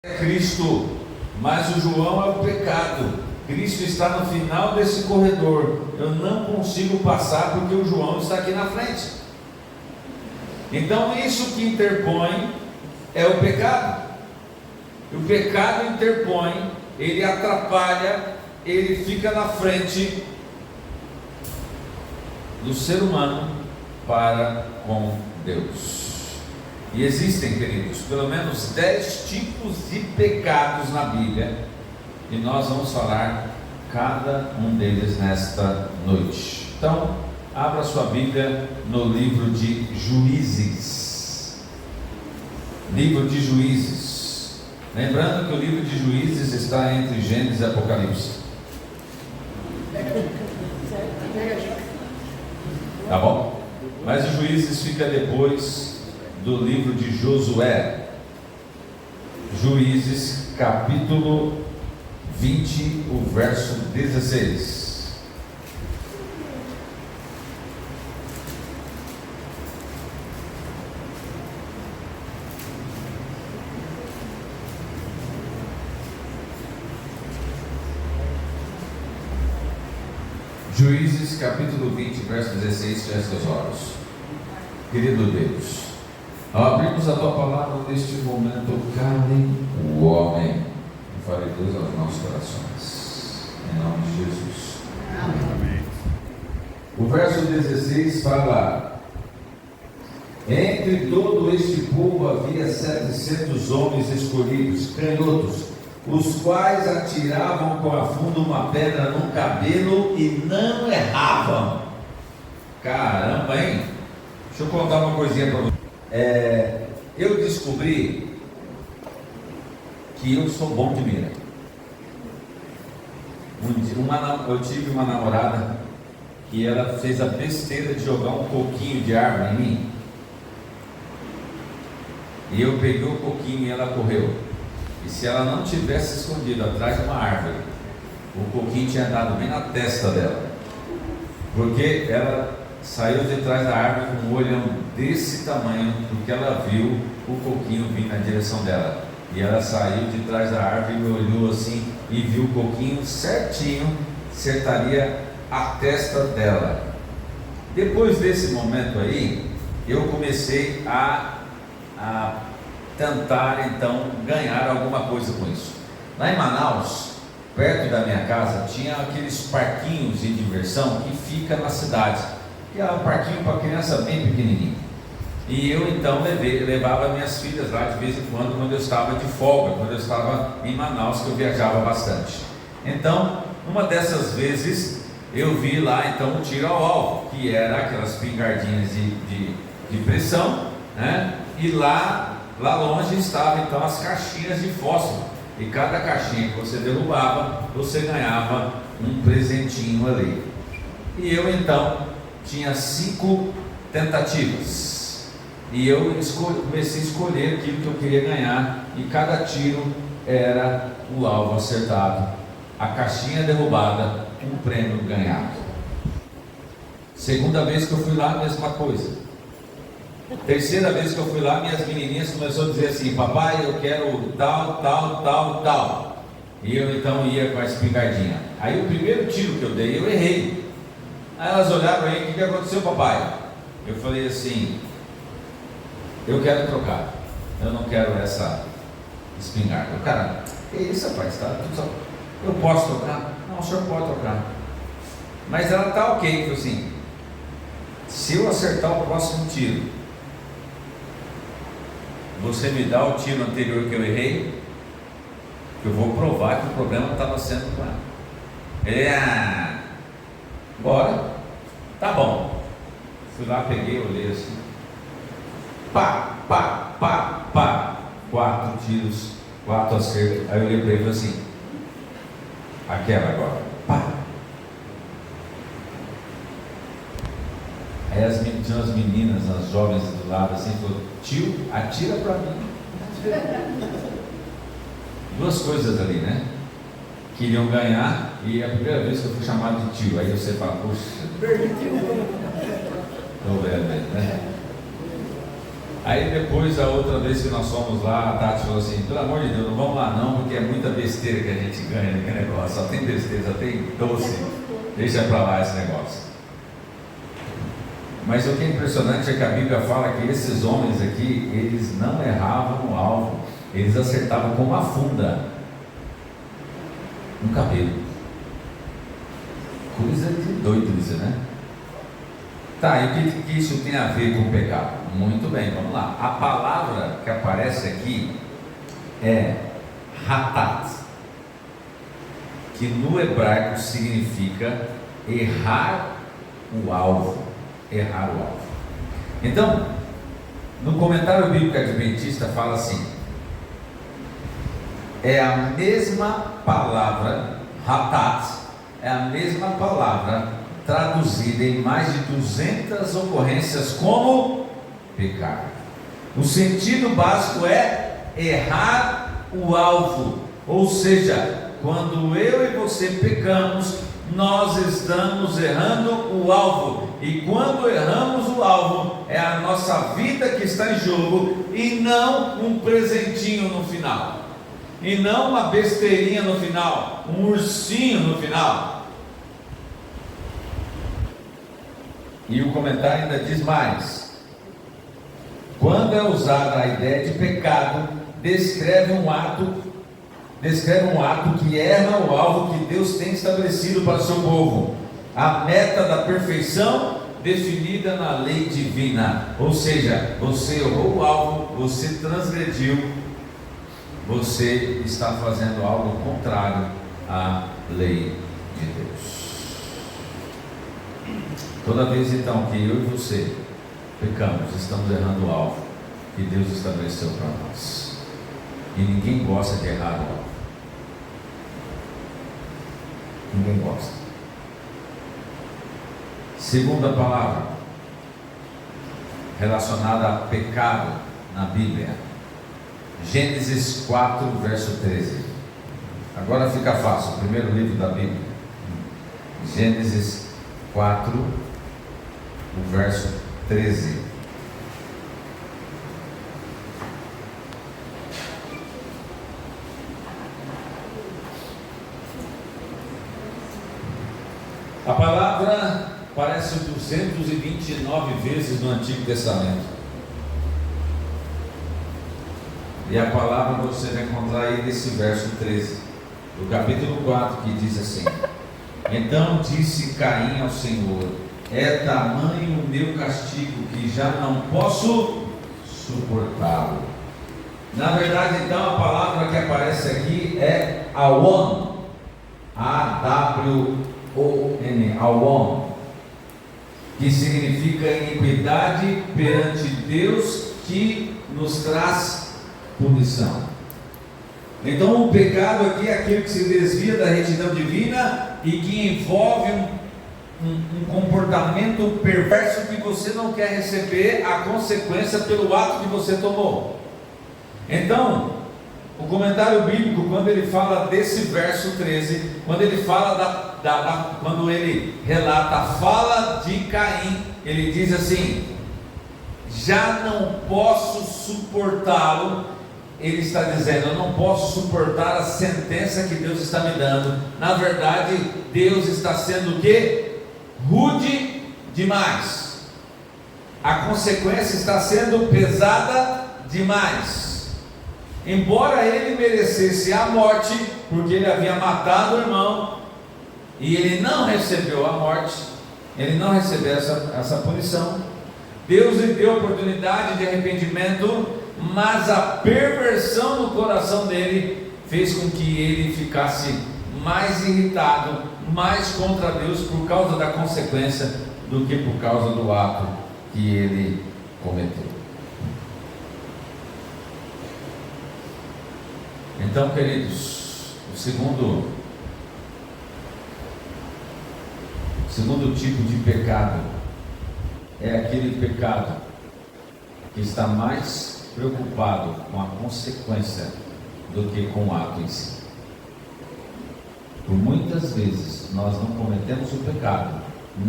é Cristo, mas o João é o pecado. Cristo está no final desse corredor. Eu não consigo passar porque o João está aqui na frente. Então isso que interpõe é o pecado. O pecado interpõe, ele atrapalha, ele fica na frente do ser humano para com Deus. E existem, queridos, pelo menos 10 tipos de pecados na Bíblia, e nós vamos falar cada um deles nesta noite. Então, abra sua Bíblia no livro de Juízes. Livro de Juízes. Lembrando que o livro de Juízes está entre Gênesis e Apocalipse. Tá bom? Mas o Juízes fica depois do livro de Josué. Juízes, capítulo 20, o verso 16. Juízes, capítulo 20, verso 16, feche seus olhos. Querido Deus, ao abrirmos a Tua palavra neste momento, cale o homem. Fale Deus aos nossos corações, em nome de Jesus. Amém. O verso 16 fala: entre todo este povo havia 700 homens escolhidos, canhotos, os quais atiravam com a funda uma pedra num cabelo e não erravam. Caramba, hein? Deixa eu contar uma coisinha para você. Eu descobri que eu sou bom de mira. Eu tive uma namorada que ela fez a besteira de jogar um coquinho de árvore em mim, e eu peguei o coquinho e ela correu, e se ela não tivesse escondido atrás de uma árvore, o coquinho tinha dado bem na testa dela, porque ela saiu de trás da árvore com um olhão desse tamanho, porque ela viu o coquinho vir na direção dela. E ela saiu de trás da árvore e olhou assim e viu o coquinho certinho, acertaria a testa dela. Depois desse momento aí, eu comecei a tentar então ganhar alguma coisa com isso. Lá em Manaus, perto da minha casa, tinha aqueles parquinhos de diversão que fica na cidade, que é um parquinho para criança bem pequenininha. E eu então levava minhas filhas lá de vez em quando eu estava de folga, quando eu estava em Manaus, que eu viajava bastante. Então, uma dessas vezes, eu vi lá então o tiro ao alvo, que era aquelas pingardinhas de pressão, né? E lá longe estavam então as caixinhas de fósforo, e cada caixinha que você derrubava, você ganhava um presentinho ali. E eu então tinha 5 tentativas. E eu comecei a escolher aquilo que eu queria ganhar, e cada tiro era o alvo acertado, a caixinha derrubada, um prêmio ganhado. Segunda vez que eu fui lá, a mesma coisa. Terceira vez que eu fui lá, minhas menininhas começaram a dizer assim: papai, eu quero tal, tal, tal, tal. E eu então ia com a espingardinha. Aí o primeiro tiro que eu dei, eu errei. Aí elas olharam aí: o que aconteceu, papai? Eu falei assim: eu quero trocar, eu não quero essa espingarda. O cara: que isso, rapaz, tá? Eu posso trocar? Não, o senhor pode trocar. Mas ela tá ok. Eu falei assim: se eu acertar o próximo tiro, você me dá o tiro anterior que eu errei, eu vou provar que o problema estava sendo com ela. Ele: bora. Tá bom. Fui lá, peguei, olhei assim, pá, pá, pá, pá, 4 tiros, 4 acertos. Aí eu olhei para ele e falei assim: aquela agora, pá. Aí tinham as meninas, as jovens do lado assim, falou: tio, atira para mim. Duas coisas ali, né? Queriam ganhar, e é a primeira vez que eu fui chamado de tio. Aí você fala: poxa, estou velho, né? Aí depois, a outra vez que nós fomos lá, a Tati falou assim: pelo amor de Deus, não vamos lá não, porque é muita besteira que a gente ganha naquele negócio, só tem besteira, só tem doce, deixa para lá esse negócio. Mas o que é impressionante é que a Bíblia fala que esses homens aqui, eles não erravam no alvo, eles acertavam com uma funda no cabelo. Coisa de doido isso, né? Tá, e o que isso tem a ver com o pecado? Muito bem, vamos lá. A palavra que aparece aqui é hatat, que no hebraico significa errar o alvo. Errar o alvo. Então, no comentário bíblico adventista fala assim: é a mesma palavra, hatat, é a mesma palavra traduzida em mais de 200 ocorrências como pecar. O sentido básico é errar o alvo, ou seja, quando eu e você pecamos, nós estamos errando o alvo, e quando erramos o alvo, é a nossa vida que está em jogo, e não um presentinho no final, e não uma besteirinha no final, um ursinho no final. E o comentário ainda diz mais: quando é usada a ideia de pecado, descreve um ato que erra o alvo que Deus tem estabelecido para o seu povo, a meta da perfeição definida na lei divina. Ou seja, você errou o alvo, você transgrediu, você está fazendo algo contrário à lei de Deus. Toda vez então que eu e você pecamos, estamos errando o alvo que Deus estabeleceu para nós. E ninguém gosta de errar o alvo. Ninguém gosta. Segunda palavra relacionada a pecado na Bíblia, Gênesis 4, verso 13. Agora fica fácil, o primeiro livro da Bíblia, Gênesis 4, o verso 13. A palavra aparece 229 vezes no Antigo Testamento. E a palavra você vai encontrar aí nesse verso 13, do capítulo 4, que diz assim: então disse Caim ao Senhor: é tamanho o meu castigo que já não posso suportá-lo. Na verdade, então, a palavra que aparece aqui é awon, A-W-O-N, awon, que significa iniquidade perante Deus que nos traz punição. Então o pecado aqui é aquele que se desvia da retidão divina e que envolve um comportamento perverso que você não quer receber a consequência pelo ato que você tomou. Então, o comentário bíblico, quando ele fala desse verso 13, quando ele fala quando ele relata a fala de Caim, ele diz assim: já não posso suportá-lo. Ele está dizendo: eu não posso suportar a sentença que Deus está me dando. Na verdade, Deus está sendo o quê? Rude demais. A consequência está sendo pesada demais. Embora ele merecesse a morte, porque ele havia matado o irmão, e ele não recebeu a morte, ele não recebeu essa punição, Deus lhe deu oportunidade de arrependimento, mas a perversão no coração dele fez com que ele ficasse mais irritado, mais contra Deus por causa da consequência do que por causa do ato que ele cometeu. Então, queridos, o segundo tipo de pecado é aquele pecado que está mais preocupado com a consequência do que com o ato em si. Por muitas vezes nós não cometemos o pecado,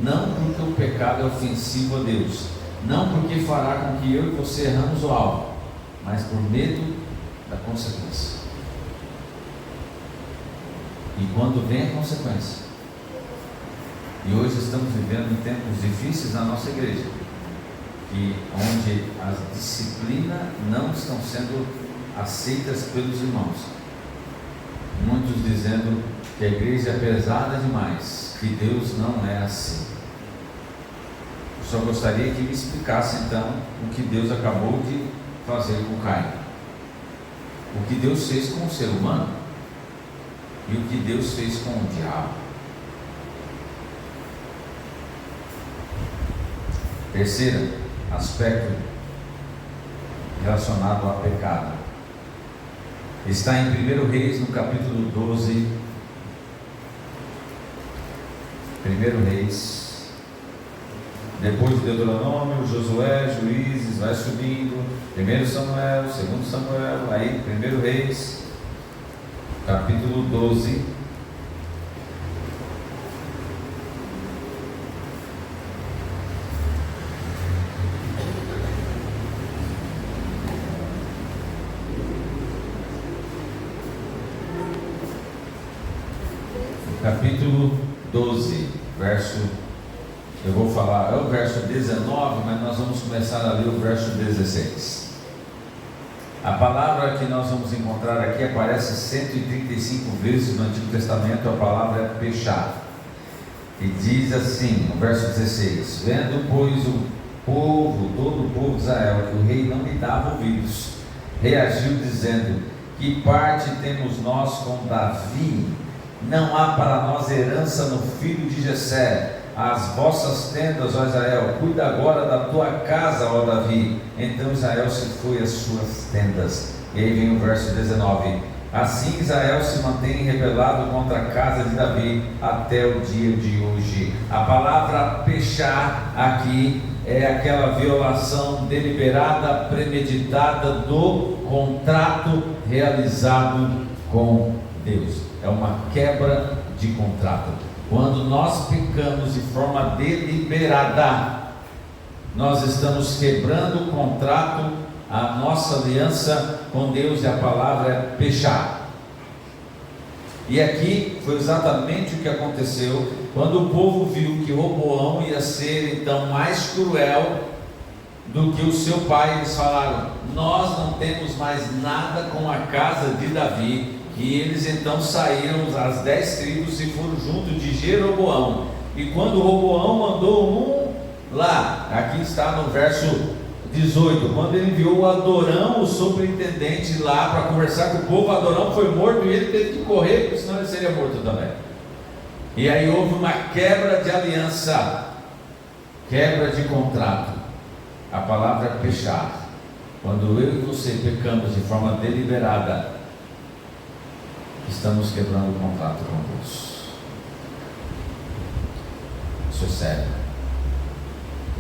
não porque o pecado é ofensivo a Deus, não porque fará com que eu e você erramos o alvo, mas por medo da consequência. E quando vem a consequência, e hoje estamos vivendo tempos difíceis na nossa igreja, onde as disciplinas não estão sendo aceitas pelos irmãos, muitos dizendo que a igreja é pesada demais, que Deus não é assim. Eu só gostaria que me explicasse então o que Deus acabou de fazer com Caim, o que Deus fez com o ser humano e o que Deus fez com o diabo. Terceiro aspecto relacionado ao pecado está em 1 Reis, no capítulo 12. 1 Reis, depois de Deuteronômio, Josué, Juízes, vai subindo, 1 Samuel, 2 Samuel, aí 1 Reis, capítulo 12. Capítulo 12, eu vou falar, é o verso 19, mas nós vamos começar a ler o verso 16. A palavra que nós vamos encontrar aqui aparece 135 vezes no Antigo Testamento, a palavra é pechar, e diz assim, no verso 16: vendo, pois, todo o povo de Israel, que o rei não lhe dava ouvidos, reagiu dizendo: que parte temos nós com Davi? Não há para nós herança no filho de Jessé. As vossas tendas, ó Israel, cuida agora da tua casa, ó Davi. Então Israel se foi às suas tendas. E aí vem o verso 19: assim Israel se mantém rebelado contra a casa de Davi até o dia de hoje. A palavra pechar aqui é aquela violação deliberada, premeditada do contrato realizado com Deus. É uma quebra de contrato. Quando nós pecamos de forma deliberada, nós estamos quebrando o contrato, a nossa aliança com Deus, e a palavra é pechar. E aqui foi exatamente o que aconteceu quando o povo viu que Roboão ia ser então mais cruel do que o seu pai. Eles falaram: nós não temos mais nada com a casa de Davi. E eles então saíram, as 10 tribos, e foram junto de Jeroboão. E quando Roboão mandou lá, aqui está no verso 18, quando ele enviou o Adorão, o superintendente, lá para conversar com o povo, Adorão foi morto e ele teve que correr, porque senão ele seria morto também. E aí houve uma quebra de aliança, quebra de contrato. A palavra é pechar. Quando eu e você pecamos de forma deliberada, estamos quebrando o contrato com Deus. Isso é sério.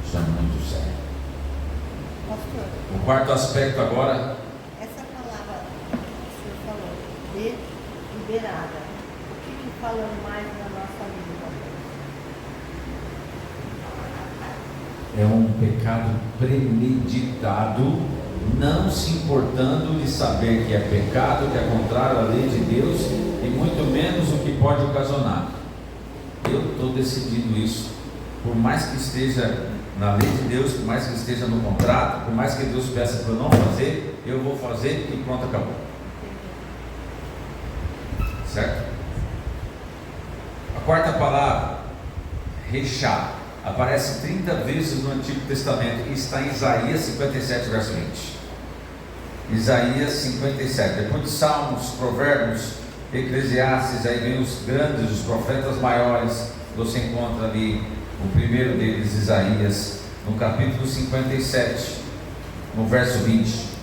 Isso é muito sério. Pastor, O quarto aspecto agora. essa palavra que o senhor falou, deliberada, o que fala mais na nossa vida? É um pecado premeditado, não se importando de saber que é pecado, que é contrário à lei de Deus, e muito menos o que pode ocasionar. Eu estou decidindo isso, por mais que esteja na lei de Deus, por mais que esteja no contrato, por mais que Deus peça para eu não fazer, eu vou fazer e pronto, acabou. Certo? A quarta palavra, rechar, aparece 30 vezes no Antigo Testamento e está em Isaías 57, verso 20. Isaías 57, depois de Salmos, Provérbios, Eclesiastes, aí vem os grandes, os profetas maiores. Você encontra ali o primeiro deles, Isaías, no capítulo 57, no verso 20.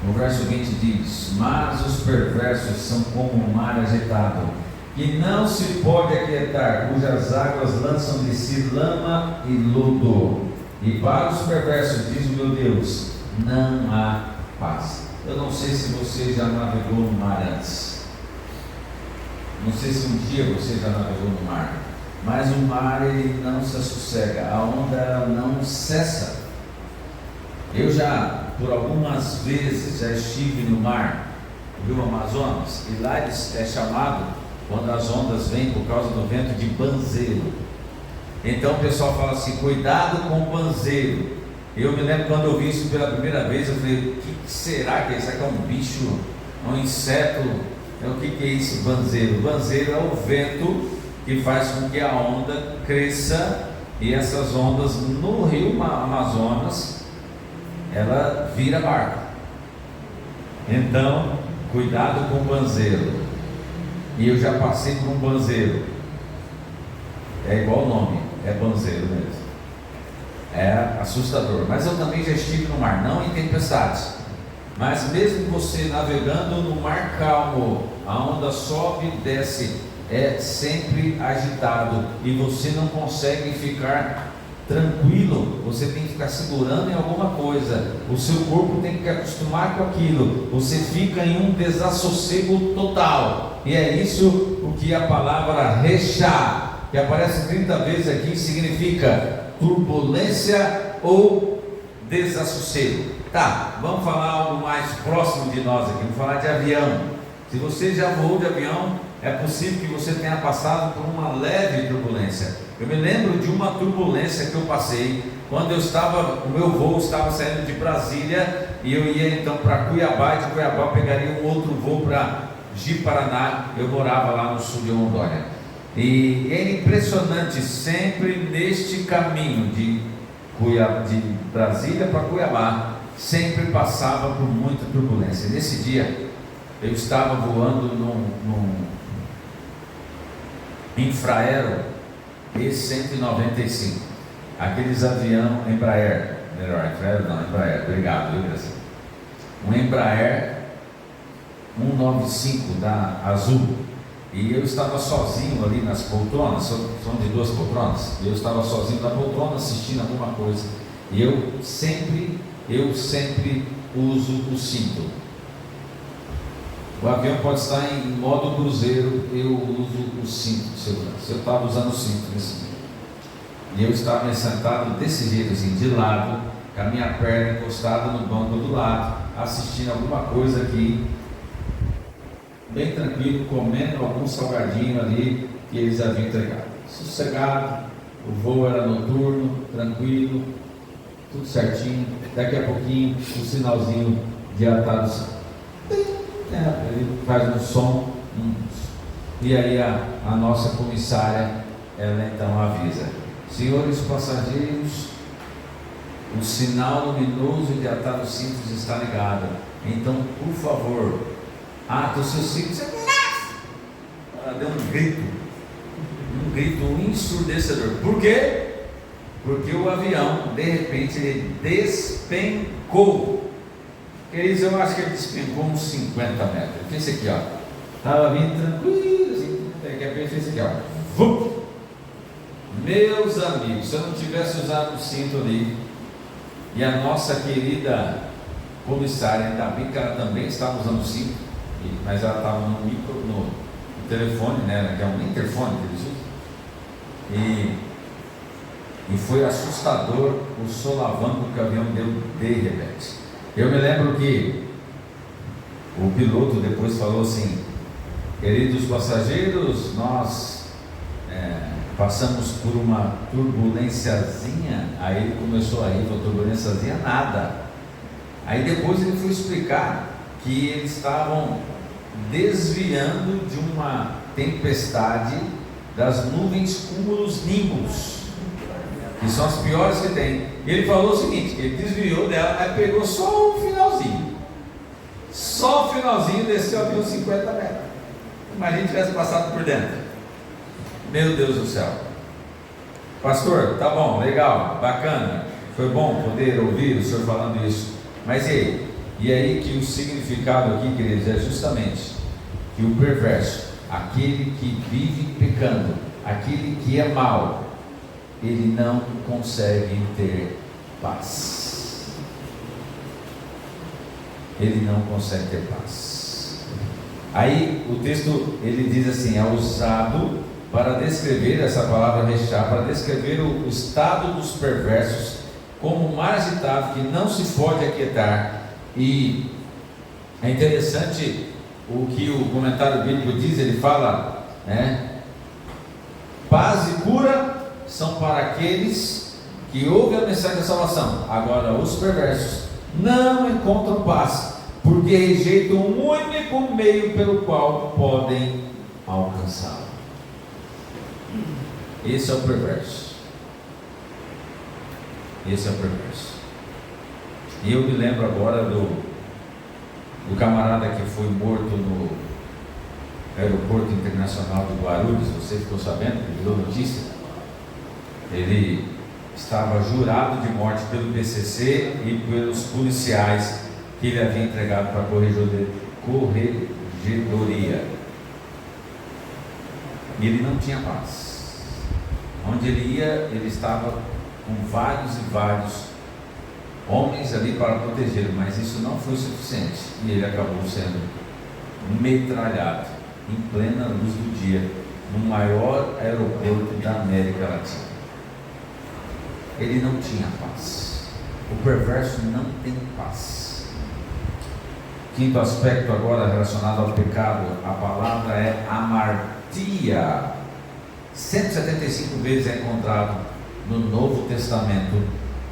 O verso 20 diz: mas os perversos são como o mar agitado, que não se pode aquietar, cujas águas lançam de si lama e lodo. E para os perversos, diz o meu Deus, não há paz. Eu não sei se você já navegou no mar antes. Não sei se um dia você já navegou no mar. Mas o mar, ele não se sossega. A onda, ela não cessa. Eu já, por algumas vezes, já estive no mar, no Rio Amazonas. E lá é chamado, quando as ondas vêm por causa do vento, de banzeiro. Então o pessoal fala assim, cuidado com o banzeiro. Eu me lembro quando eu vi isso pela primeira vez, eu falei, o que será que é isso? Será que é um bicho, um inseto? O que é isso, banzeiro? Banzeiro é o vento que faz com que a onda cresça, e essas ondas no rio Amazonas, ela vira barco. Então, cuidado com o banzeiro. E eu já passei por um banzeiro. É igual o nome, é banzeiro mesmo. É assustador. Mas eu também já estive no mar, não em tempestades, mas mesmo você navegando no mar calmo, a onda sobe e desce, é sempre agitado, e você não consegue ficar tranquilo, você tem que ficar segurando em alguma coisa, o seu corpo tem que acostumar com aquilo, você fica em um desassossego total, e é isso o que a palavra rechá, que aparece 30 vezes aqui, significa turbulência ou desassossego. Tá, vamos falar algo mais próximo de nós aqui, vamos falar de avião. Se você já voou de avião, é possível que você tenha passado por uma leve turbulência. Eu me lembro de uma turbulência que eu passei quando o meu voo estava saindo de Brasília e eu ia então para Cuiabá, e de Cuiabá eu pegaria um outro voo para Ji-Paraná. Eu morava lá no sul de Rondônia. E é impressionante, sempre neste caminho de Brasília para Cuiabá, sempre passava por muita turbulência. Nesse dia, eu estava voando num Infraero E195, aqueles avião Embraer, Infraero não, Embraer, obrigado, viu, Graça? Um Embraer 195 da Azul, e eu estava sozinho ali nas poltronas, são de 2 poltronas, e eu estava sozinho na poltrona assistindo alguma coisa, e eu sempre uso o cinto. O avião pode estar em modo cruzeiro, eu uso o cinto de segurança. Eu estava usando o cinto nesse dia. E eu estava sentado desse jeito, assim, de lado, com a minha perna encostada no banco do lado, assistindo alguma coisa aqui, bem tranquilo, comendo algum salgadinho ali que eles haviam entregado. Sossegado, o voo era noturno, tranquilo, tudo certinho. Daqui a pouquinho, o sinalzinho de atar do cinto. Ele faz um som, e aí a nossa comissária, ela então avisa: senhores passageiros, o sinal luminoso de atar os cintos está ligado, então por favor, ata os seus cintos. Ela deu um grito ensurdecedor. Por quê? Porque o avião, de repente, ele despencou. Queridos, eu acho que ele despencou uns 50 metros. Fez isso aqui, ó. Estava vindo tranquilo, assim, daqui a pouco fez isso aqui, ó. Vup! Meus amigos, se eu não tivesse usado o cinto ali, e a nossa querida comissária, ainda bem que ela também estava usando o cinto, mas ela estava no telefone, né? Que é um interfone que eles usam. E foi assustador o solavanco que o avião deu de repente. Eu me lembro que o piloto depois falou assim: queridos passageiros, nós passamos por uma turbulênciazinha. Aí ele começou a rir, falou: turbulênciazinha nada. Aí depois ele foi explicar que eles estavam desviando de uma tempestade das nuvens cumulonimbus, que são as piores que tem. E ele falou o seguinte: ele desviou dela, mas pegou só o finalzinho. Só o finalzinho, desceu avião 50 metros. Imagina se tivesse passado por dentro. Meu Deus do céu. Pastor, tá bom, legal, bacana. Foi bom poder ouvir o senhor falando isso. Mas e aí? E aí que o significado aqui, queridos, é justamente que o perverso, aquele que vive pecando, aquele que é mau, ele não consegue ter paz. ele não consegue ter paz. Aí o texto ele diz assim: é usado para descrever, essa palavra rechá, para descrever o estado dos perversos como um mar agitado que não se pode aquietar. E é interessante o que o comentário bíblico diz, ele fala, paz e cura são para aqueles que ouvem a mensagem da salvação. Agora os perversos não encontram paz, porque rejeitam o único meio pelo qual podem alcançá-lo. Esse é o perverso. Esse é o perverso. E eu me lembro agora do camarada que foi morto no aeroporto internacional de Guarulhos. Você ficou sabendo, que virou notícia? Ele estava jurado de morte pelo PCC e pelos policiais que ele havia entregado para a corregedoria. E ele não tinha paz. Onde ele ia, ele estava com vários e vários homens ali para protegê-lo, mas isso não foi suficiente e ele acabou sendo metralhado em plena luz do dia no maior aeroporto da América Latina. Ele não tinha paz. O perverso não tem paz. Quinto aspecto agora relacionado ao pecado, a palavra é amartia. 175 vezes é encontrado no Novo Testamento,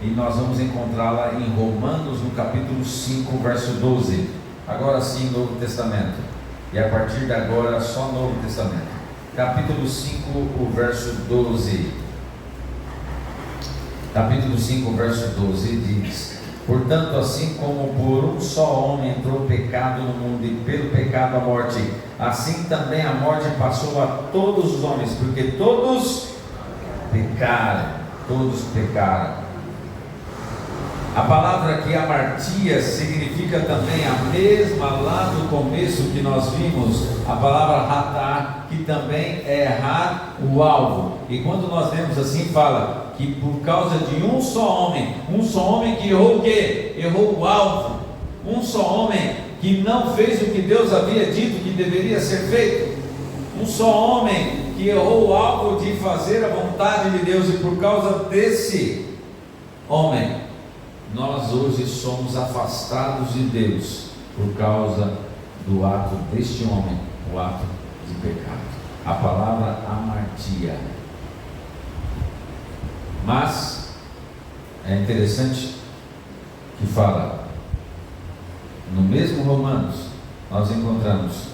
e nós vamos encontrá-la em Romanos, no capítulo 5, verso 12. Agora sim, Novo Testamento, e a partir de agora só Novo Testamento. Capítulo 5, o verso 12. Capítulo 5, verso 12 diz: portanto, assim como por um só homem entrou o pecado no mundo, e pelo pecado a morte, assim também a morte passou a todos os homens, porque todos pecaram. Todos pecaram. A palavra aqui, amartia, significa também a mesma lá no começo que nós vimos, a palavra ratá, que também é errar o alvo. E quando nós lemos assim, fala que por causa de um só homem que errou o quê? Errou o alvo. Um só homem que não fez o que Deus havia dito que deveria ser feito. Um só homem que errou o alvo de fazer a vontade de Deus, e por causa desse homem, nós hoje somos afastados de Deus por causa do ato deste homem, o ato de pecado. A palavra amartia. Mas é interessante que fala, no mesmo Romanos, nós encontramos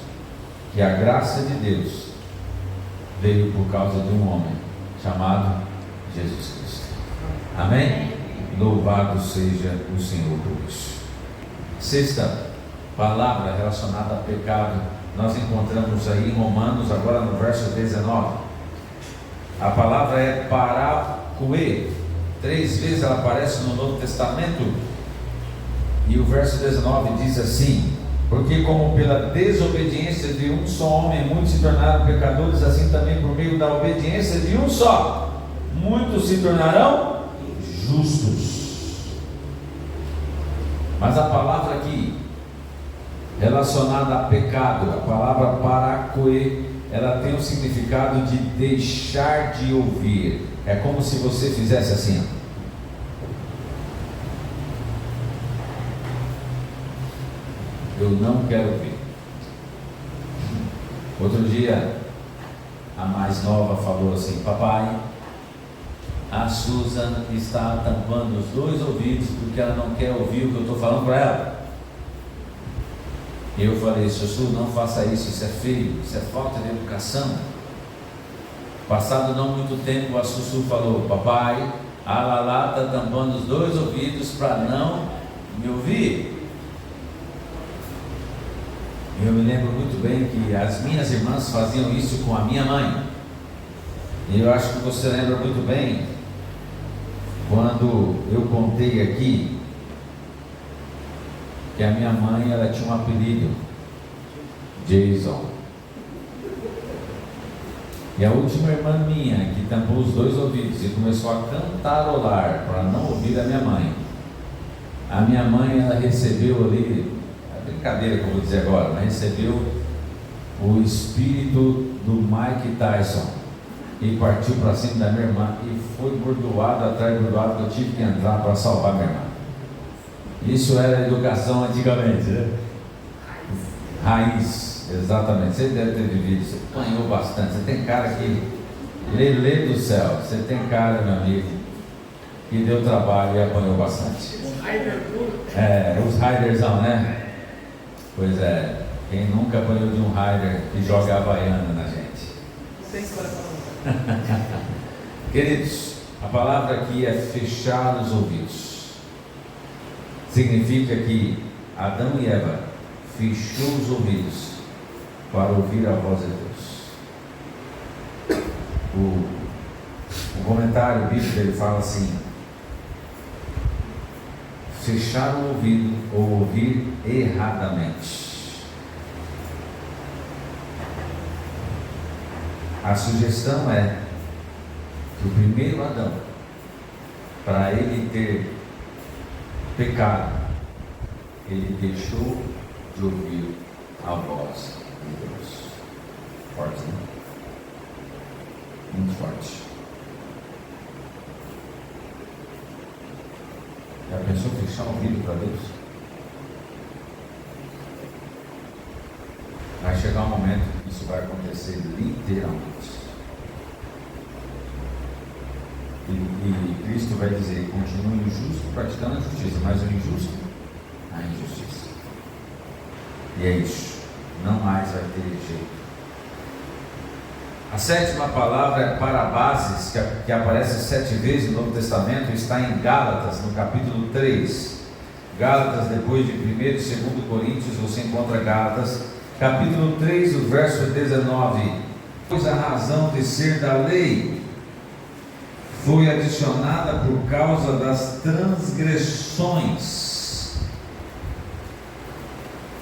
que a graça de Deus veio por causa de um homem chamado Jesus Cristo. Amém? Louvado seja o Senhor por isso. Sexta palavra relacionada a pecado, nós encontramos aí em Romanos, agora no verso 19. A palavra é paracuê. 3 vezes ela aparece no Novo Testamento. E o verso 19 diz assim: porque como pela desobediência de um só homem muitos se tornaram pecadores, assim também por meio da obediência de um só muitos se tornarão justos. Mas a palavra aqui relacionada a pecado, a palavra paracoê, ela tem o significado de deixar de ouvir. É como se você fizesse assim, ó. Eu não quero ouvir. Outro dia a mais nova falou assim: papai, a Susan está tampando os 2 ouvidos porque ela não quer ouvir o que eu estou falando para ela. E eu falei: Sussu, não faça isso, isso é feio, isso é falta de educação. Passado não muito tempo, a Sussu falou: papai, a Lala está tampando os 2 ouvidos para não me ouvir. Eu me lembro muito bem que as minhas irmãs faziam isso com a minha mãe. E eu acho que você lembra muito bem quando eu contei aqui que a minha mãe, ela tinha um apelido, Jason. E a última irmã minha, que tampou os 2 ouvidos e começou a cantarolar para não ouvir a minha mãe, ela recebeu ali brincadeira que eu vou dizer agora, mas recebeu o espírito do Mike Tyson e partiu para cima da minha irmã e foi bordoado atrás de bordoado, que eu tive que entrar para salvar minha irmã. Isso era educação antigamente, né? Raiz, exatamente. Você deve ter vivido, você apanhou bastante. Você tem cara que, Lelê do céu, você tem cara, meu amigo, que deu trabalho e apanhou bastante. Os Raiderzão, né? Pois é, quem nunca apanhou de um Raider que joga Havaiana na gente? Queridos, a palavra aqui é fechar os ouvidos. Significa que Adão e Eva fechou os ouvidos para ouvir a voz de Deus. O comentário bíblico ele fala assim: fechar o ouvido ou ouvir erradamente. A sugestão é que o primeiro Adão, para ele ter pecado, ele deixou de ouvir a voz de Deus. Forte, né? Muito forte. Já pensou fechar o ouvido para Deus? Vai chegar um momento que isso vai acontecer literalmente. E Cristo vai dizer: continue o justo praticando a justiça, mas o injusto, a injustiça. E é isso. Não mais vai ter jeito. A sétima palavra é parabases, que aparece 7 vezes no Novo Testamento, está em Gálatas, no capítulo 3. Gálatas, depois de 1º e 2º Coríntios, você encontra Gálatas, capítulo 3, o verso 19. Pois a razão de ser da lei foi adicionada por causa das transgressões,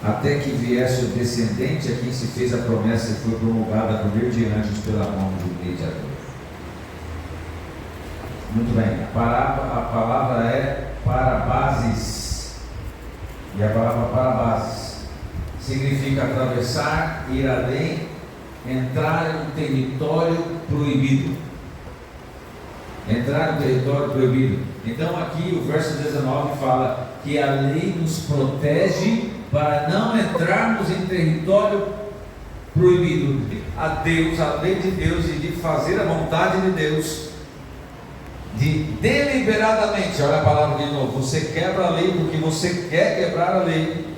até que viesse o descendente a quem se fez a promessa e foi promulgada por diante pela mão do mediador. Muito bem, a palavra é parabases, e a palavra parabases significa atravessar, ir além, entrar em um território proibido. Entrar no território proibido. Então aqui o verso 19 fala que a lei nos protege para não entrarmos em território proibido. A lei de Deus e de fazer a vontade de Deus, de deliberadamente, olha a palavra de novo, você quebra a lei porque você quer quebrar a lei,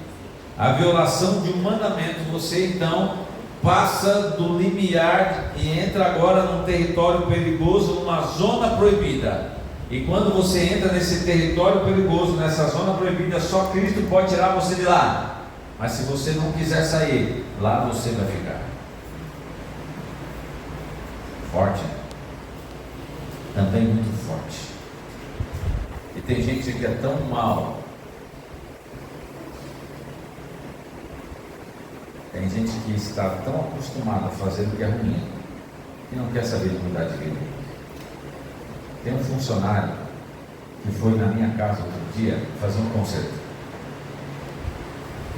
a violação de um mandamento, você então passa do limiar e entra agora num território perigoso, numa zona proibida. E quando você entra nesse território perigoso, nessa zona proibida, só Cristo pode tirar você de lá. Mas se você não quiser sair, lá você vai ficar. Forte. Também muito forte. E tem gente que é tão mal. Tem gente que está tão acostumada a fazer o que é ruim, que não quer saber de mudar de vida. Tem um funcionário que foi na minha casa outro dia fazer um concerto.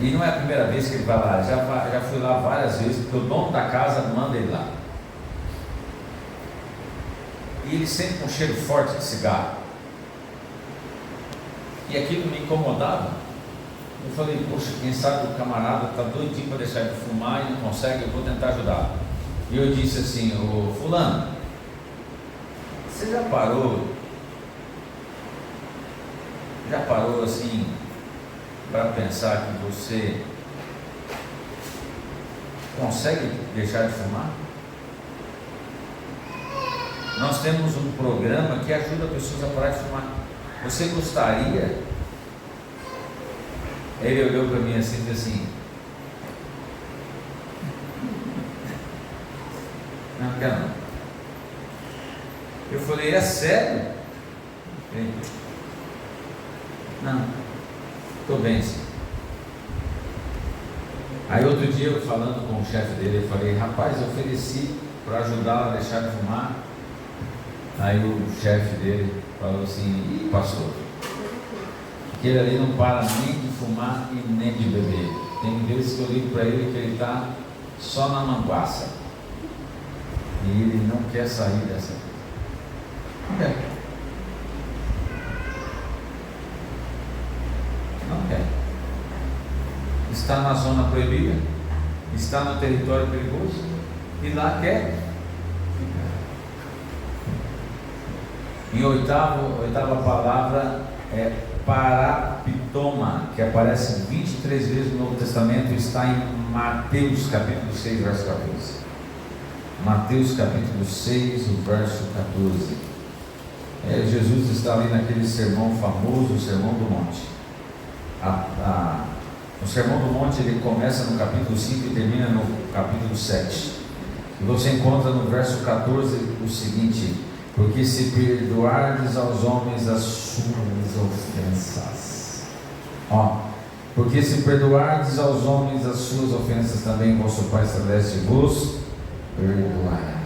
E não é a primeira vez que ele vai lá, já fui lá várias vezes, porque o dono da casa manda ele lá. E ele sempre com um cheiro forte de cigarro. E aquilo me incomodava. Eu falei, poxa, quem sabe o camarada está doidinho para deixar de fumar e não consegue, eu vou tentar ajudar. E eu disse assim: ô fulano, você já parou assim, para pensar que você consegue deixar de fumar? Nós temos um programa que ajuda pessoas a parar de fumar. Você gostaria? Ele olhou para mim assim e disse assim: não quero não. Eu falei: é sério? Ele: não, estou bem sim. Aí outro dia eu falando com o chefe dele, eu falei: rapaz, eu ofereci para ajudá-lo a deixar de fumar. Aí o chefe dele falou assim: ih, pastor, aquele ali não para nem de fumar e nem de beber. Tem vezes que eu ligo para ele que ele está só na manguaça. E ele não quer sair dessa vida. Não quer. Não quer. Está na zona proibida, está no território perigoso e lá quer ficar. Em oitava palavra é parapitoma, que aparece 23 vezes no Novo Testamento, está em Mateus capítulo 6, verso 14. Mateus capítulo 6, o verso 14. Jesus está ali naquele sermão famoso, o Sermão do Monte. O Sermão do Monte ele começa no capítulo 5 e termina no capítulo 7. E você encontra no verso 14 o seguinte: porque se perdoardes aos homens as suas ofensas, porque se perdoardes aos homens as suas ofensas, também vosso Pai Celeste vos perdoará.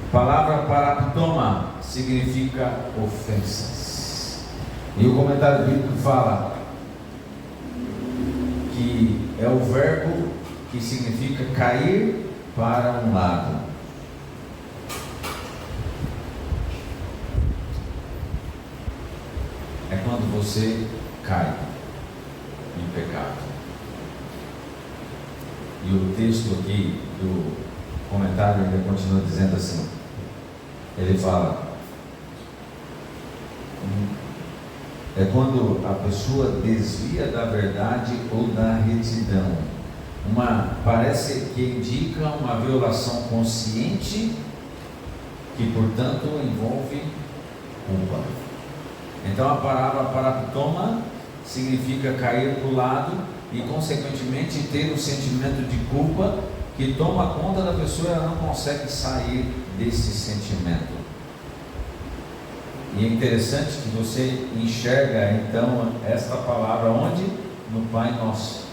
A palavra paraptoma significa ofensas. E o comentário bíblico fala que é o verbo que significa cair para um lado. É quando você cai em pecado. E o texto aqui do comentário ele continua dizendo assim. Ele fala: é quando a pessoa desvia da verdade ou da retidão. Parece que indica uma violação consciente que, portanto, envolve culpa. Então a palavra paraptoma significa cair para o lado e, consequentemente, ter um sentimento de culpa que toma conta da pessoa e ela não consegue sair desse sentimento. E é interessante que você enxerga então esta palavra onde? No Pai Nosso.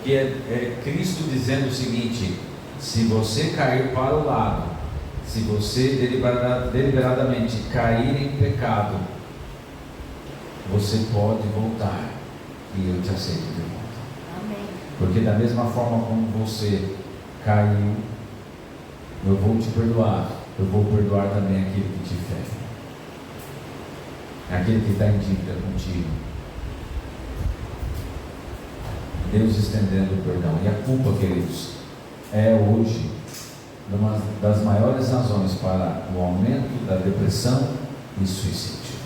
Que é Cristo dizendo o seguinte: se você cair para o lado, se você deliberadamente cair em pecado, você pode voltar e eu te aceito de volta. Amém. Porque da mesma forma como você caiu, eu vou te perdoar. Eu vou perdoar também aquele que te fere, aquele que está em dívida contigo. Deus estendendo o perdão. E a culpa, queridos, é hoje uma das maiores razões para o aumento da depressão e suicídio.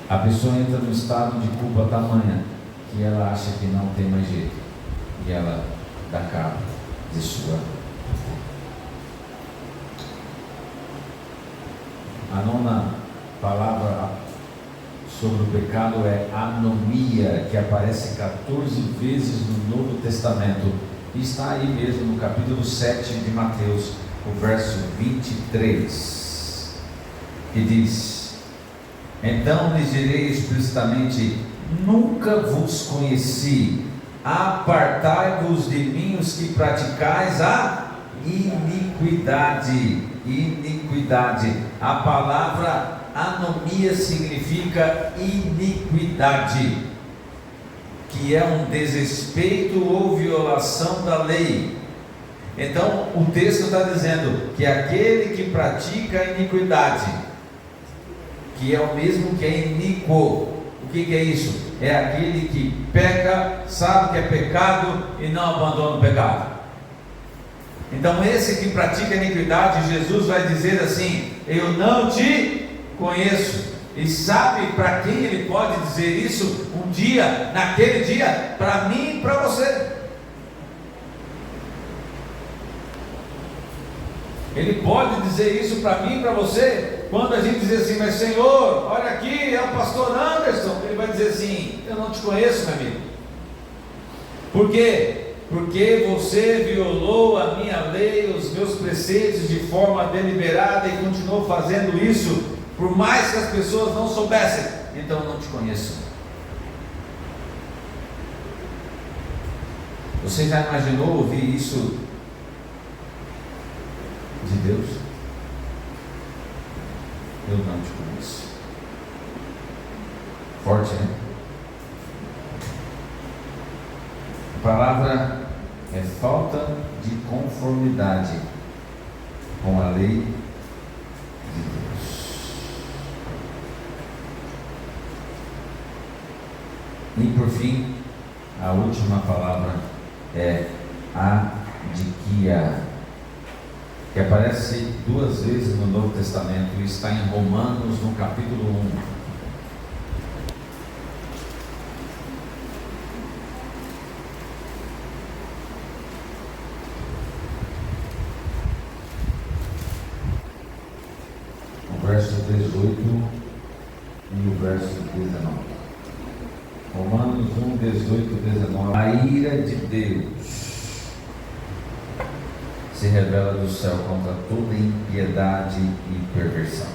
A pessoa entra no estado de culpa tamanha que ela acha que não tem mais jeito e ela dá cabo de sua vida. A nona palavra sobre o pecado é anomia, que aparece 14 vezes no Novo Testamento. E está aí mesmo no capítulo 7 de Mateus, o verso 23, que diz: então lhes direi explicitamente: nunca vos conheci, apartai-vos de mim os que praticais a iniquidade. A palavra anomia significa iniquidade, que é um desrespeito ou violação da lei. Então o texto está dizendo que aquele que pratica a iniquidade, que é o mesmo que é iníquo. O que é isso? É aquele que peca, sabe que é pecado e não abandona o pecado. Então esse que pratica a iniquidade, Jesus vai dizer assim: eu não te conheço. E sabe para quem ele pode dizer isso? Um dia, naquele dia, para mim e para você. Ele pode dizer isso para mim e para você, quando a gente diz assim: mas Senhor, olha aqui, é o pastor Anderson. Ele vai dizer assim: eu não te conheço, meu amigo. Por quê? Porque você violou a minha lei, os meus preceitos de forma deliberada e continuou fazendo isso, por mais que as pessoas não soubessem. Então eu não te conheço. Você já imaginou ouvir isso de Deus? Eu não te conheço. Forte, né? palavra é falta de conformidade com a lei de Deus. E por fim, a última palavra é adiquia, que aparece 2 vezes no Novo Testamento e está em Romanos, no capítulo 1. Verso 18 e o verso 19. Romanos 1, 18 e 19. A ira de Deus se revela do céu contra toda impiedade e perversão.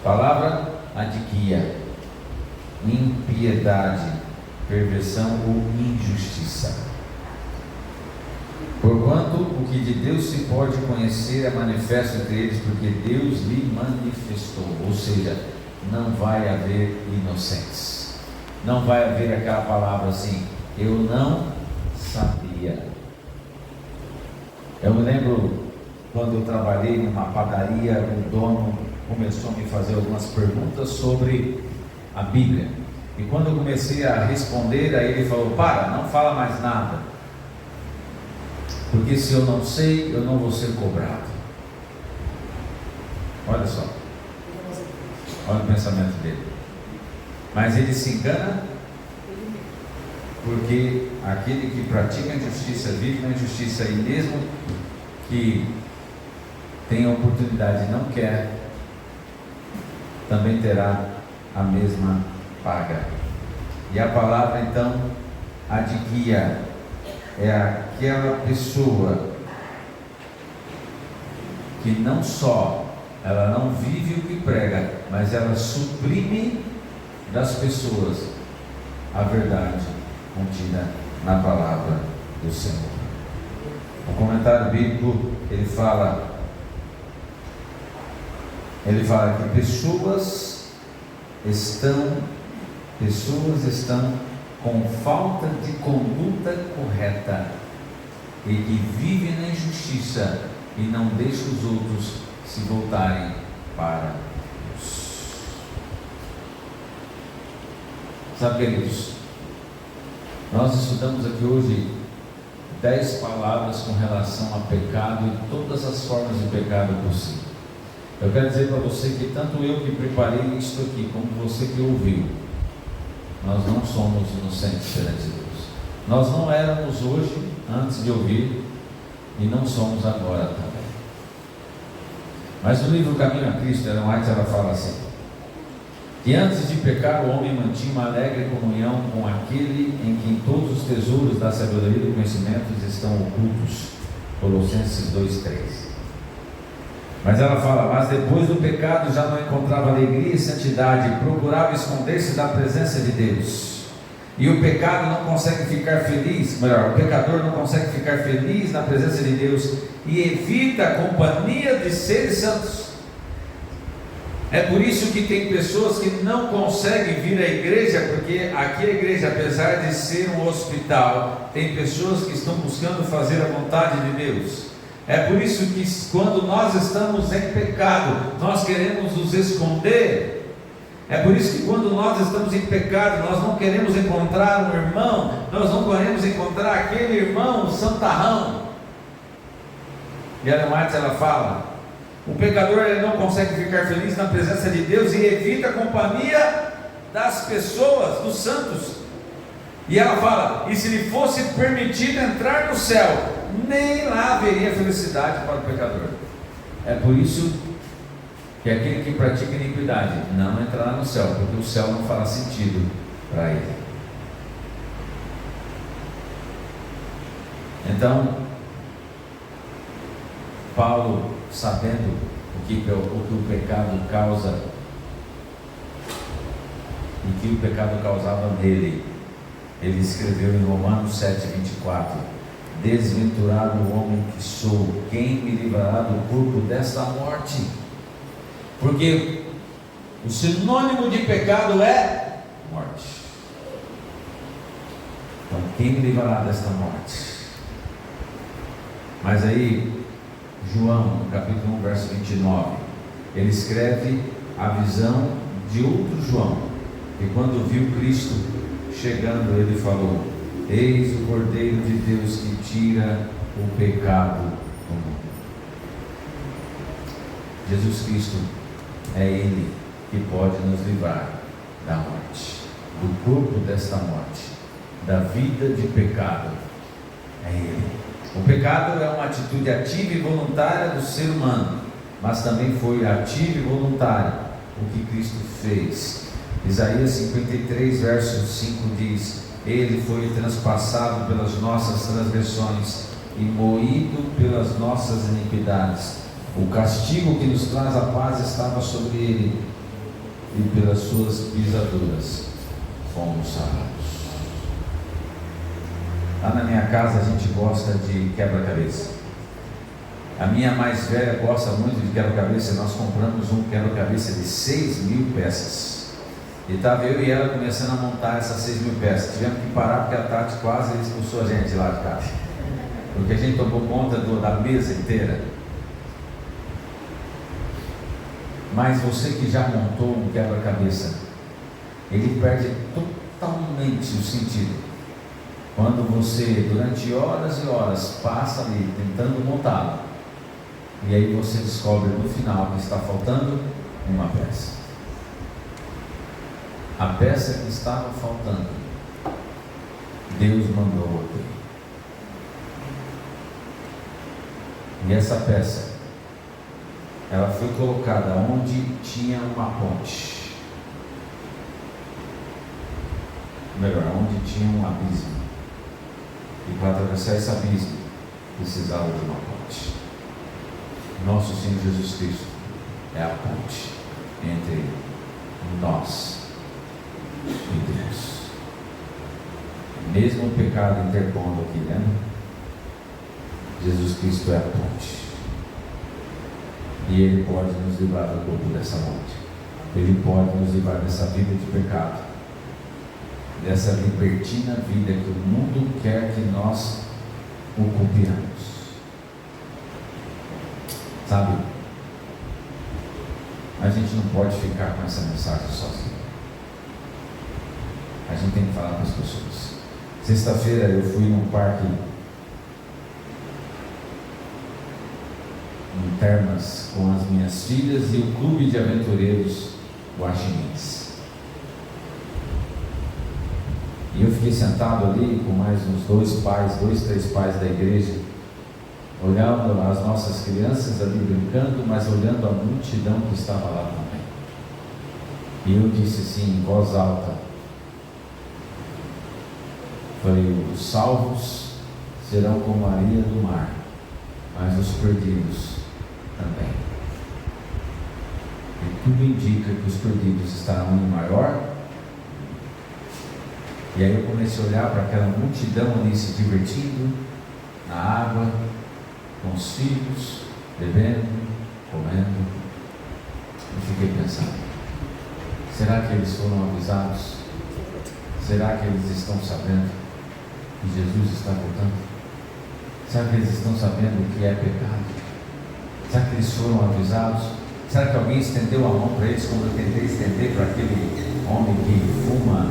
Palavra adiquia, impiedade, perversão ou injustiça. Porquanto o que de Deus se pode conhecer é manifesto entre eles, porque Deus lhe manifestou. Ou seja, não vai haver inocentes. Não vai haver aquela palavra assim, eu não sabia. Eu me lembro quando eu trabalhei numa padaria, o dono começou a me fazer algumas perguntas sobre a Bíblia. E quando eu comecei a responder, aí ele falou, não fala mais nada. Porque se eu não sei, eu não vou ser cobrado. Olha só. Olha o pensamento dele. Mas ele se engana, porque aquele que pratica a injustiça vive na injustiça, e mesmo que tenha oportunidade e não quer, também terá a mesma paga. E a palavra então, adiquia, é aquela pessoa que não só ela não vive o que prega, mas ela suprime das pessoas a verdade contida na palavra do Senhor. O comentário bíblico ele fala que pessoas estão com falta de conduta correta e que vivem na injustiça e não deixam os outros se voltarem para Deus. Sabe, queridos, nós estudamos aqui hoje 10 palavras com relação a pecado e todas as formas de pecado possível. Eu quero dizer para você que tanto eu que preparei isto aqui, como você que ouviu, nós não somos inocentes perante Deus. Nós não éramos hoje, antes de ouvir, e não somos agora também. Mas no livro Caminho a Cristo, Ellen White, ela fala assim, que antes de pecar o homem mantinha uma alegre comunhão com aquele em quem todos os tesouros da sabedoria e do conhecimento estão ocultos. Colossenses 2:3. Mas ela fala, mas depois do pecado já não encontrava alegria e santidade, procurava esconder-se da presença de Deus. E o pecado não consegue ficar feliz, melhor, o pecador não consegue ficar feliz na presença de Deus e evita a companhia de seres santos. É por isso que tem pessoas que não conseguem vir à igreja, porque aqui a igreja, apesar de ser um hospital, tem pessoas que estão buscando fazer a vontade de Deus. É por isso que quando nós estamos em pecado, nós queremos nos esconder. É por isso que quando nós estamos em pecado, nós não queremos encontrar um irmão, nós não queremos encontrar aquele irmão santarrão. E Ellen White, ela fala, o pecador ele não consegue ficar feliz na presença de Deus e evita a companhia das pessoas, dos santos. E ela fala, e se lhe fosse permitido entrar no céu, nem lá haveria felicidade para o pecador. É por isso que aquele que pratica iniquidade não entrará no céu, porque o céu não fará sentido para ele. Então, Paulo, sabendo o que o pecado causa e que o pecado causava nele, ele escreveu em Romanos 7:24: desventurado o homem que sou, quem me livrará do corpo desta morte? Porque o sinônimo de pecado é morte. Então, quem me livrará desta morte? Mas aí, João, no capítulo 1, verso 29, ele escreve a visão de outro João, que quando viu Cristo chegando, ele falou: eis o Cordeiro de Deus que tira o pecado do mundo. Jesus Cristo é Ele que pode nos livrar da morte, do corpo desta morte, da vida de pecado. É Ele. O pecado é uma atitude ativa e voluntária do ser humano, mas também foi ativo e voluntário o que Cristo fez. Isaías 53, verso 5 diz: Ele foi transpassado pelas nossas transgressões e moído pelas nossas iniquidades. O castigo que nos traz a paz estava sobre ele, e pelas suas pisaduras fomos sarados. Lá na minha casa a gente gosta de quebra-cabeça. A minha mais velha gosta muito de quebra-cabeça. Nós compramos um quebra-cabeça de 6.000 peças. E estava eu e ela começando a montar essas 6.000 peças. Tivemos que parar porque a Tati quase expulsou a gente lá de casa, porque a gente tomou conta da mesa inteira. Mas você que já montou um quebra-cabeça, ele perde totalmente o sentido quando você, durante horas e horas, passa ali tentando montá-lo, e aí você descobre no final que está faltando uma peça. A peça que estava faltando, Deus mandou outra. E essa peça, ela foi colocada onde tinha uma ponte. Melhor, onde tinha um abismo. E para atravessar esse abismo, precisava de uma ponte. Nosso Senhor Jesus Cristo é a ponte entre nós e Deus. Mesmo o pecado interpondo aqui, né? Jesus Cristo é a ponte. E Ele pode nos livrar do corpo dessa morte. Ele pode nos livrar dessa vida de pecado, dessa libertina vida que o mundo quer que nós ocupemos. Sabe? A gente não pode ficar com essa mensagem sozinho. A gente tem que falar com as pessoas. Sexta-feira eu fui num parque em Termas com as minhas filhas e o clube de aventureiros Guaxinins. E eu fiquei sentado ali com mais uns 3 pais da igreja, olhando as nossas crianças ali brincando, mas olhando a multidão que estava lá também. E eu disse assim, em voz alta, falei: os salvos serão como a areia do mar, mas os perdidos também. E tudo indica que os perdidos estarão em maior. E aí eu comecei a olhar para aquela multidão ali se divertindo na água, com os filhos, bebendo, comendo. E fiquei pensando: será que eles foram avisados? Será que eles estão sabendo que Jesus está voltando? Será que eles estão sabendo o que é pecado? Será que eles foram avisados? Será que alguém estendeu a mão para eles como eu tentei estender para aquele homem que fuma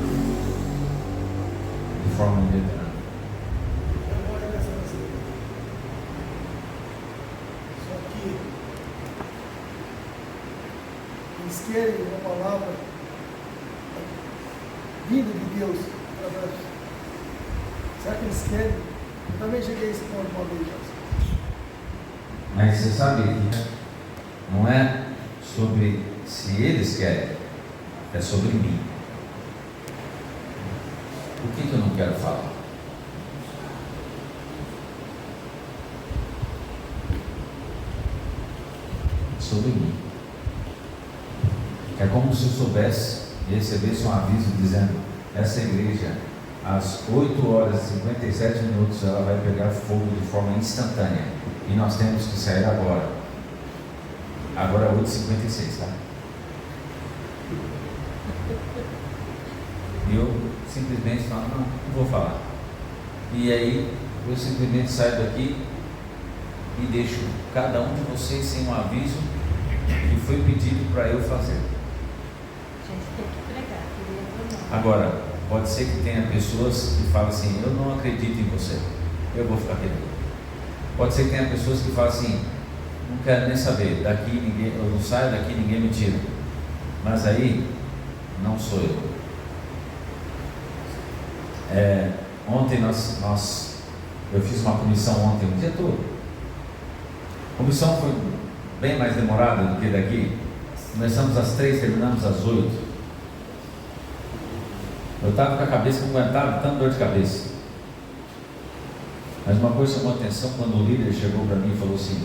de forma inveterada? Só que eles querem uma palavra vinda de Deus através. Será que eles querem? Eu também cheguei a esse ponto uma vez. Mas você sabe que não é sobre se eles querem, é sobre mim. O que eu não quero falar? Sobre mim. É como se eu soubesse e recebesse um aviso dizendo: essa igreja, às 8h57, ela vai pegar fogo de forma instantânea e nós temos que sair agora. Agora é 8h56, tá? E eu simplesmente falo: não vou falar. E aí eu simplesmente saio daqui e deixo cada um de vocês sem um aviso que foi pedido para eu fazer. A gente tem que pregar, querido, não. Agora, pode ser que tenha pessoas que falam assim, eu não acredito em você, eu vou ficar quieto. Pode ser que tenha pessoas que falam assim, não quero nem saber, daqui ninguém, eu não saio daqui, ninguém me tira. Mas aí, não sou eu. Ontem eu fiz uma comissão ontem, o dia todo. A comissão foi bem mais demorada do que daqui. Começamos às 3, terminamos às 8. Eu estava com a cabeça que não aguentava, tanta dor de cabeça. Mas uma coisa chamou a atenção quando o líder chegou para mim e falou assim,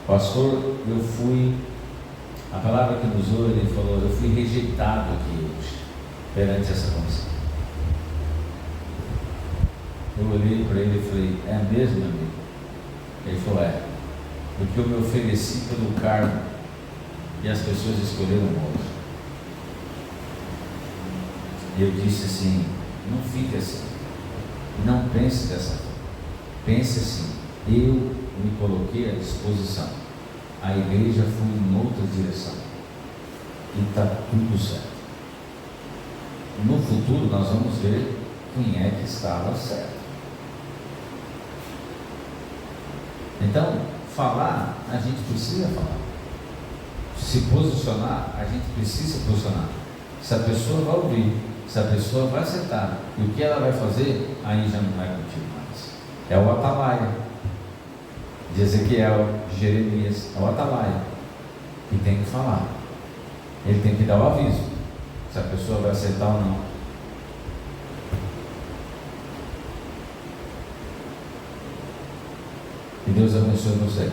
pastor, a palavra que ele usou, ele falou, eu fui rejeitado aqui hoje, perante essa comissão. Eu olhei para ele e falei, é mesmo, amigo? Ele falou, porque eu me ofereci pelo cargo e as pessoas escolheram outro. E eu disse assim, não fique assim, não pense dessa forma, pense assim, eu me coloquei à disposição, a igreja foi em outra direção e está tudo certo. No futuro nós vamos ver quem é que estava certo. Então, falar, a gente precisa falar. Se posicionar, a gente precisa se posicionar. Se a pessoa vai ouvir, se a pessoa vai aceitar, e o que ela vai fazer, aí já não é contigo mais. É o atalaia de Ezequiel, de Jeremias, é o atalaia que tem que falar. Ele tem que dar o aviso, se a pessoa vai aceitar ou não. Que Deus abençoe você,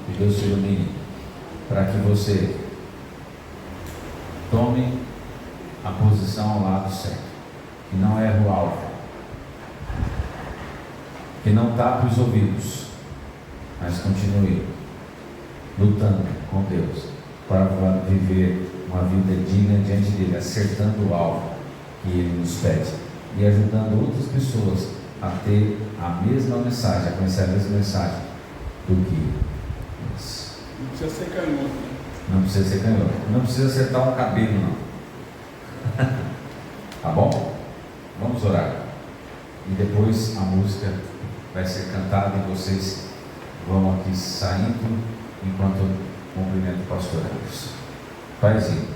que Deus te ilumine, para que você tome a posição ao lado certo, que não erre o alvo, que não tape os ouvidos, mas continue lutando com Deus para viver uma vida digna diante dele, acertando o alvo que ele nos pede e ajudando outras pessoas a ter a mesma mensagem, a conhecer a mesma mensagem do que nós. Não precisa ser canhoto, né? Não precisa ser canhoto, não precisa acertar um cabelo, não. Tá bom? Vamos orar. E depois a música vai ser cantada e vocês vão aqui saindo enquanto eu cumprimento o pastor Anderson. Paizinho,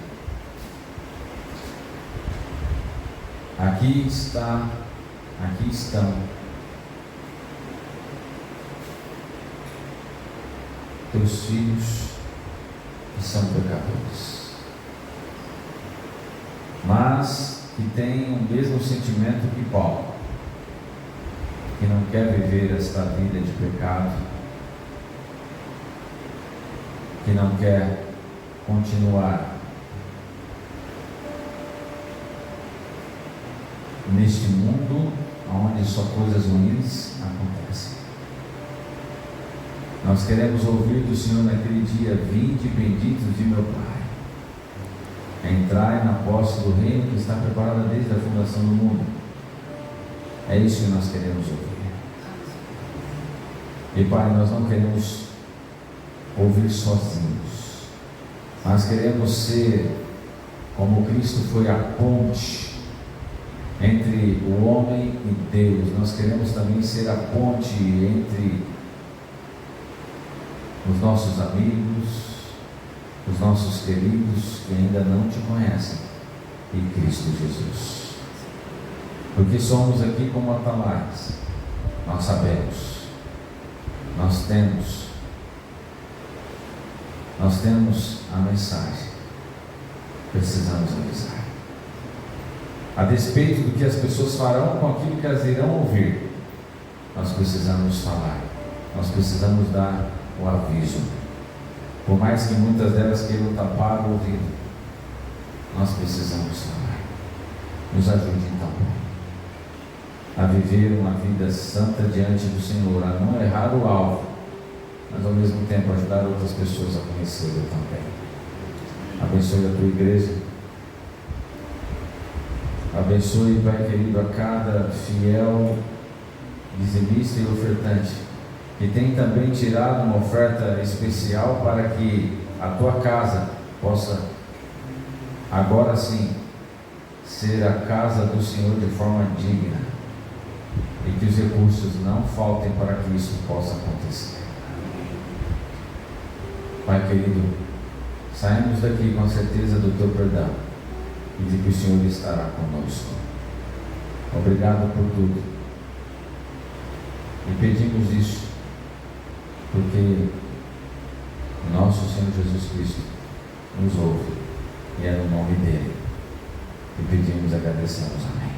aqui estão teus filhos que são pecadores, mas que têm o mesmo sentimento que Paulo, que não quer viver esta vida de pecado, que não quer continuar neste mundo onde só coisas ruins acontecem. Nós queremos ouvir do Senhor naquele dia: vinde benditos de meu Pai, entrai na posse do reino que está preparado desde a fundação do mundo. É isso que nós queremos ouvir. E Pai, nós não queremos ouvir sozinhos, nós queremos ser como Cristo foi a ponte entre o homem e Deus. Nós queremos também ser a ponte entre os nossos amigos, os nossos queridos que ainda não te conhecem, e Cristo Jesus. Porque somos aqui como atalaias, nós sabemos, nós temos a mensagem, precisamos avisar. A despeito do que as pessoas farão com aquilo que elas irão ouvir, nós precisamos falar, nós precisamos dar o aviso. Por mais que muitas delas queiram tapar o ouvido, nós precisamos falar. Nos ajude então a viver uma vida santa diante do Senhor, a não errar o alvo, mas ao mesmo tempo ajudar outras pessoas a conhecê-lo também. Abençoe a tua igreja, abençoe, Pai querido, a cada fiel dizimista e ofertante, que tem também tirado uma oferta especial para que a tua casa possa, agora sim, ser a casa do Senhor de forma digna, e que os recursos não faltem para que isso possa acontecer. Pai querido, saímos daqui com a certeza do teu perdão e de que o Senhor estará conosco. Obrigado por tudo. E pedimos isso porque nosso Senhor Jesus Cristo nos ouve, e é no nome dele que pedimos e agradecemos. Amém.